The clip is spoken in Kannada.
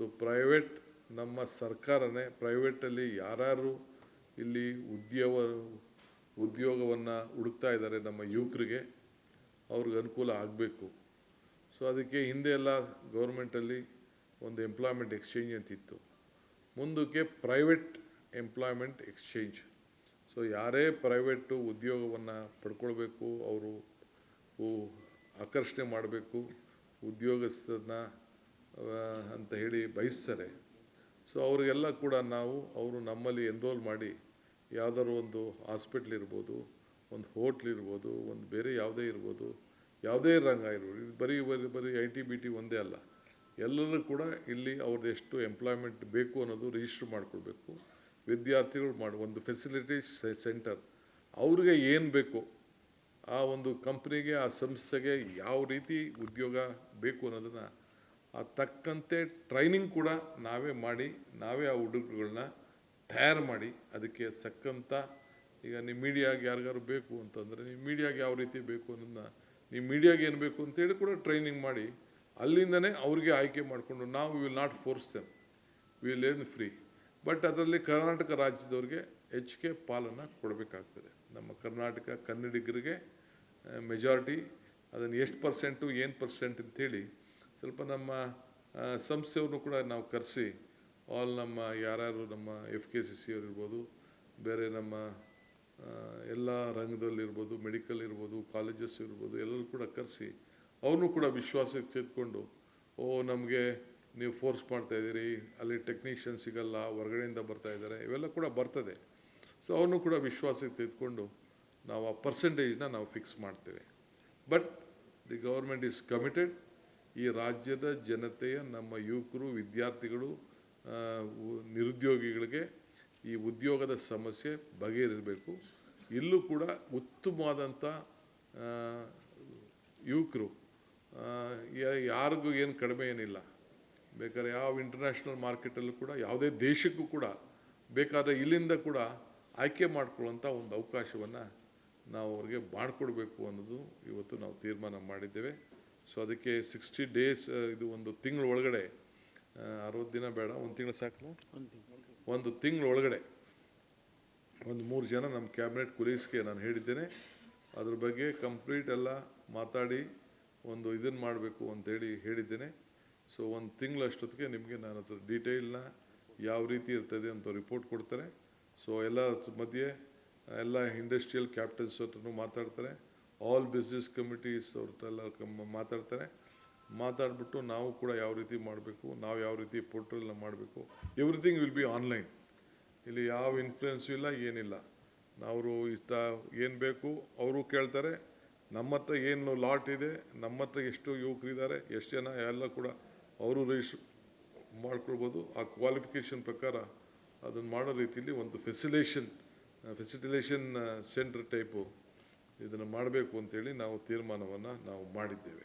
ಒಂದು ಪ್ರೈವೇಟ್ ನಮ್ಮ ಸರ್ಕಾರನೇ ಪ್ರೈವೇಟಲ್ಲಿ ಯಾರು ಇಲ್ಲಿ ಉದ್ಯೋಗವನ್ನು ಹುಡುಕ್ತಾ ಇದ್ದಾರೆ ನಮ್ಮ ಯುವಕರಿಗೆ ಅವ್ರಿಗೆ ಅನುಕೂಲ ಆಗಬೇಕು. ಸೊ ಅದಕ್ಕೆ ಹಿಂದೆ ಎಲ್ಲ ಗೌರ್ಮೆಂಟಲ್ಲಿ ಒಂದು ಎಂಪ್ಲಾಯ್ಮೆಂಟ್ ಎಕ್ಸ್ಚೇಂಜ್ ಅಂತಿತ್ತು, ಮುಂದಕ್ಕೆ ಪ್ರೈವೇಟ್ ಎಂಪ್ಲಾಯ್ಮೆಂಟ್ ಎಕ್ಸ್ಚೇಂಜ್. ಸೊ ಯಾರೇ ಪ್ರೈವೇಟು ಉದ್ಯೋಗವನ್ನು ಪಡ್ಕೊಳ್ಬೇಕು, ಅವರು ಆಕರ್ಷಣೆ ಮಾಡಬೇಕು ಉದ್ಯೋಗಸ್ಥರನ್ನ ಅಂತ ಹೇಳಿ ಬಯಸ್ತಾರೆ. ಸೊ ಅವರಿಗೆಲ್ಲ ಕೂಡ ಅವರು ನಮ್ಮಲ್ಲಿ ಎನ್ರೋಲ್ ಮಾಡಿ ಯಾವುದಾದ್ರು ಒಂದು ಹಾಸ್ಪಿಟ್ಲ್ ಇರ್ಬೋದು, ಒಂದು ಹೋಟ್ಲ್ ಇರ್ಬೋದು, ಒಂದು ಬೇರೆ ಯಾವುದೇ ಇರ್ಬೋದು, ಯಾವುದೇ ರಂಗ ಇರ್ಬೋದು, ಬರೀ IT-BT ಒಂದೇ ಅಲ್ಲ, ಎಲ್ಲರೂ ಕೂಡ ಇಲ್ಲಿ ಅವ್ರದ್ದು ಎಷ್ಟು ಎಂಪ್ಲಾಯ್ಮೆಂಟ್ ಬೇಕು ಅನ್ನೋದು ರಿಜಿಸ್ಟರ್ ಮಾಡ್ಕೊಳ್ಬೇಕು. ವಿದ್ಯಾರ್ಥಿಗಳು ಒಂದು ಫೆಸಿಲಿಟಿ ಸೆಂಟರ್ ಅವ್ರಿಗೆ ಏನು ಬೇಕು, ಆ ಒಂದು ಕಂಪ್ನಿಗೆ ಆ ಸಂಸ್ಥೆಗೆ ಯಾವ ರೀತಿ ಉದ್ಯೋಗ ಬೇಕು ಅನ್ನೋದನ್ನು ತಕ್ಕಂತೆ ಟ್ರೈನಿಂಗ್ ಕೂಡ ನಾವೇ ಮಾಡಿ, ನಾವೇ ಆ ಹುಡುಗರುಗಳನ್ನ ತಯಾರು ಮಾಡಿ ಅದಕ್ಕೆ ತಕ್ಕಂಥ, ಈಗ ನಿಮ್ಮ ಮೀಡಿಯಾಗೆ ಯಾರಿಗಾರು ಬೇಕು ಅಂತಂದರೆ ನೀವು ಮೀಡಿಯಾಗೆ ಯಾವ ರೀತಿ ಬೇಕು ಅನ್ನೋದನ್ನ ನೀವು ಮೀಡಿಯಾಗೆ ಏನು ಬೇಕು ಅಂತೇಳಿ ಕೂಡ ಟ್ರೈನಿಂಗ್ ಮಾಡಿ ಅಲ್ಲಿಂದನೇ ಅವ್ರಿಗೆ ಆಯ್ಕೆ ಮಾಡಿಕೊಂಡು ನಾವು will not force them, will learn free. But ಅದರಲ್ಲಿ ಕರ್ನಾಟಕ ರಾಜ್ಯದವ್ರಿಗೆ ಹೆಚ್ಚಿಗೆ ಪಾಲನ್ನು ಕೊಡಬೇಕಾಗ್ತದೆ. ನಮ್ಮ ಕರ್ನಾಟಕ ಕನ್ನಡಿಗರಿಗೆ ಮೆಜಾರಿಟಿ, ಅದನ್ನು ಎಷ್ಟು ಪರ್ಸೆಂಟು ಏನು ಪರ್ಸೆಂಟ್ ಅಂಥೇಳಿ ಸ್ವಲ್ಪ ನಮ್ಮ ಸಂಸ್ಥೆಯವ್ರನ್ನೂ ಕೂಡ ನಾವು ಕರೆಸಿ ನಮ್ಮ ಯಾರ್ಯಾರು ನಮ್ಮ FKCC ಅವ್ರು ಇರ್ಬೋದು, ಬೇರೆ ನಮ್ಮ ಎಲ್ಲ ರಂಗದಲ್ಲಿರ್ಬೋದು, ಮೆಡಿಕಲ್ ಇರ್ಬೋದು, ಕಾಲೇಜಸ್ ಇರ್ಬೋದು, ಎಲ್ಲರೂ ಕೂಡ ಕರೆಸಿ ಅವನು ಕೂಡ ವಿಶ್ವಾಸಕ್ಕೆ ತೆಗೆದುಕೊಂಡು, ನಮಗೆ ನೀವು ಫೋರ್ಸ್ ಮಾಡ್ತಾಯಿದ್ದೀರಿ, ಅಲ್ಲಿ ಟೆಕ್ನಿಷಿಯನ್ ಸಿಗಲ್ಲ, ಹೊರಗಡೆಯಿಂದ ಬರ್ತಾ ಇದ್ದಾರೆ, ಇವೆಲ್ಲ ಕೂಡ ಬರ್ತದೆ. ಸೊ ಅವನು ಕೂಡ ವಿಶ್ವಾಸಕ್ಕೆ ತೆಗೆದುಕೊಂಡು ನಾವು ಆ ಪರ್ಸೆಂಟೇಜ್ನ ನಾವು ಫಿಕ್ಸ್ ಮಾಡ್ತೇವೆ. But the government is committed. ಈ ರಾಜ್ಯದ ಜನತೆಯ ನಮ್ಮ ಯುವಕರು, ವಿದ್ಯಾರ್ಥಿಗಳು, ನಿರುದ್ಯೋಗಿಗಳಿಗೆ ಈ ಉದ್ಯೋಗದ ಸಮಸ್ಯೆ ಬಗೆಹರಿಸಬೇಕು. ಇಲ್ಲೂ ಕೂಡ ಉತ್ತಮವಾದಂಥ ಯುವಕರು, ಯಾರಿಗೂ ಏನು ಕಡಿಮೆ ಏನಿಲ್ಲ, ಬೇಕಾದ್ರೆ ಯಾವ ಇಂಟರ್ನ್ಯಾಷನಲ್ ಮಾರ್ಕೆಟಲ್ಲೂ ಕೂಡ ಯಾವುದೇ ದೇಶಕ್ಕೂ ಕೂಡ ಬೇಕಾದರೆ ಇಲ್ಲಿಂದ ಕೂಡ ಆಯ್ಕೆ ಮಾಡ್ಕೊಳ್ಳೋಂಥ ಒಂದು ಅವಕಾಶವನ್ನು ನಾವು ಅವ್ರಿಗೆ ಮಾಡಿಕೊಡ್ಬೇಕು ಅನ್ನೋದು ಇವತ್ತು ನಾವು ತೀರ್ಮಾನ ಮಾಡಿದ್ದೇವೆ. ಸೊ ಅದಕ್ಕೆ 60 days, ಇದು ಒಂದು ತಿಂಗಳ ಒಳಗಡೆ, 60 ದಿನ ಬೇಡ, ಒಂದು ತಿಂಗಳು ಸಾಕು, ಒಂದು ತಿಂಗಳ ಒಳಗಡೆ ಒಂದು 3 ಜನ ನಮ್ಮ ಕ್ಯಾಬಿನೆಟ್ ಕೊಲೀಗ್ಸ್ಗೆ ನಾನು ಹೇಳಿದ್ದೇನೆ. ಅದ್ರ ಬಗ್ಗೆ ಕಂಪ್ಲೀಟ್ ಎಲ್ಲ ಮಾತಾಡಿ ಒಂದು ಇದನ್ನು ಮಾಡಬೇಕು ಅಂತೇಳಿ ಹೇಳಿದ್ದೇನೆ. ಸೊ ಒಂದು ತಿಂಗಳಷ್ಟೊತ್ತಿಗೆ ನಿಮಗೆ ನಾನು ಅದ್ರ ಡೀಟೇಲ್ನ ಯಾವ ರೀತಿ ಇರ್ತದೆ ಅಂತ ರಿಪೋರ್ಟ್ ಕೊಡ್ತಾರೆ. ಸೊ ಎಲ್ಲ ಮಧ್ಯೆ ಎಲ್ಲ ಇಂಡಸ್ಟ್ರಿಯಲ್ ಕ್ಯಾಪಿಟಲ್ಸ್ ಹತ್ರನೂ ಮಾತಾಡ್ತಾರೆ, ಆಲ್ ಬಿಸ್ನೆಸ್ ಕಮಿಟೀಸ್ ಅವ್ರತ್ತೆಲ್ಲ ಮಾತಾಡ್ತಾರೆ. ಮಾತಾಡ್ಬಿಟ್ಟು ನಾವು ಕೂಡ ಯಾವ ರೀತಿ ಮಾಡಬೇಕು, ನಾವು ಯಾವ ರೀತಿ ಪೋರ್ಟಲ್ನ ಮಾಡಬೇಕು, ಎವ್ರಿಥಿಂಗ್ ವಿಲ್ ಬಿ ಆನ್ಲೈನ್. ಇಲ್ಲಿ ಯಾವ ಇನ್ಫ್ಲುಯೆನ್ಸು ಇಲ್ಲ, ಏನಿಲ್ಲ. ನಾವು ಇಷ್ಟ ಏನು ಬೇಕು ಅವರು ಕೇಳ್ತಾರೆ, ನಮ್ಮ ಹತ್ರ ಏನು ಲಾಟ್ ಇದೆ, ನಮ್ಮ ಹತ್ರ ಎಷ್ಟು ಯುವಕರಿದ್ದಾರೆ, ಎಷ್ಟು ಜನ, ಎಲ್ಲ ಕೂಡ ಅವರು ರಿಜಿಸ್ಟರ್ ಮಾಡ್ಕೊಳ್ಬೋದು. ಆ ಕ್ವಾಲಿಫಿಕೇಷನ್ ಪ್ರಕಾರ ಅದನ್ನು ಮಾಡೋ ರೀತಿಯಲ್ಲಿ ಒಂದು ಫೆಸಿಲಿಟೇಷನ್ ಸೆಂಟರ್ ಟೈಪು ಇದನ್ನು ಮಾಡಬೇಕು ಅಂತೇಳಿ ನಾವು ತೀರ್ಮಾನವನ್ನು ನಾವು ಮಾಡಿದ್ದೇವೆ.